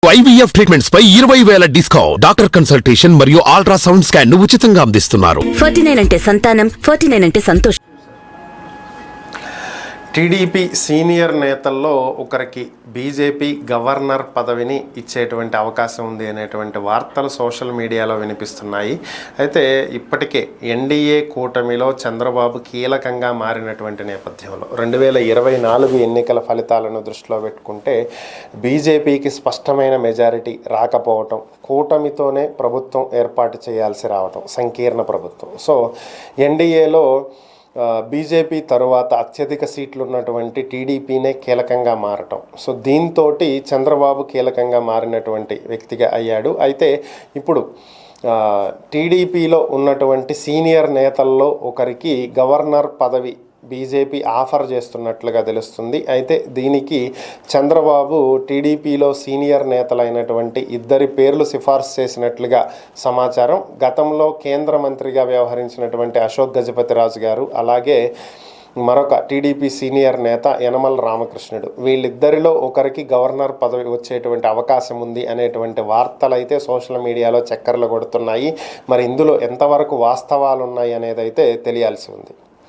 IVF treatments పై 20,000 discount. Doctor consultation మరియు ultrasound scan ను ఉచితంగా అందిస్తున్నారు. 49 అంటే సంతానం, 49 అంటే సంతోషం. టీడీపీ సీనియర్ నేతల్లో ఒకరికి బీజేపీ గవర్నర్ పదవిని ఇచ్చేటువంటి అవకాశం ఉంది అనేటువంటి వార్తలు సోషల్ మీడియాలో వినిపిస్తున్నాయి. అయితే ఇప్పటికే ఎన్డీఏ కూటమిలో చంద్రబాబు కీలకంగా మారినటువంటి నేపథ్యంలో 2024 ఎన్నికల ఫలితాలను దృష్టిలో పెట్టుకుంటే బీజేపీకి స్పష్టమైన మెజారిటీ రాకపోవటం, కూటమితోనే ప్రభుత్వం ఏర్పాటు చేయాల్సి రావటం, సంకీర్ణ ప్రభుత్వం. సో ఎన్డీఏలో బీజేపీ తరువాత అత్యధిక సీట్లు ఉన్నటువంటి టీడీపీనే కీలకంగా మారటం. సో దీంతో చంద్రబాబు కీలకంగా మారినటువంటి వ్యక్తిగా అయ్యాడు. అయితే ఇప్పుడు టీడీపీలో ఉన్నటువంటి సీనియర్ నేతల్లో ఒకరికి గవర్నర్ పదవి బీజేపీ ఆఫర్ చేస్తున్నట్లుగా తెలుస్తుంది. అయితే దీనికి చంద్రబాబు టీడీపీలో సీనియర్ నేతలైనటువంటి ఇద్దరి పేర్లు సిఫార్సు చేసినట్లుగా సమాచారం. గతంలో కేంద్ర మంత్రిగా వ్యవహరించినటువంటి అశోక్ గజపతిరాజు గారు, అలాగే మరొక టీడీపీ సీనియర్ నేత యనమల రామకృష్ణుడు, వీళ్ళిద్దరిలో ఒకరికి గవర్నర్ పదవి వచ్చేటువంటి అవకాశం ఉంది అనేటువంటి వార్తలు అయితే సోషల్ మీడియాలో చక్కర్లు కొడుతున్నాయి. మరి ఇందులో ఎంతవరకు వాస్తవాలు ఉన్నాయి అనేది అయితే తెలియాల్సి ఉంది.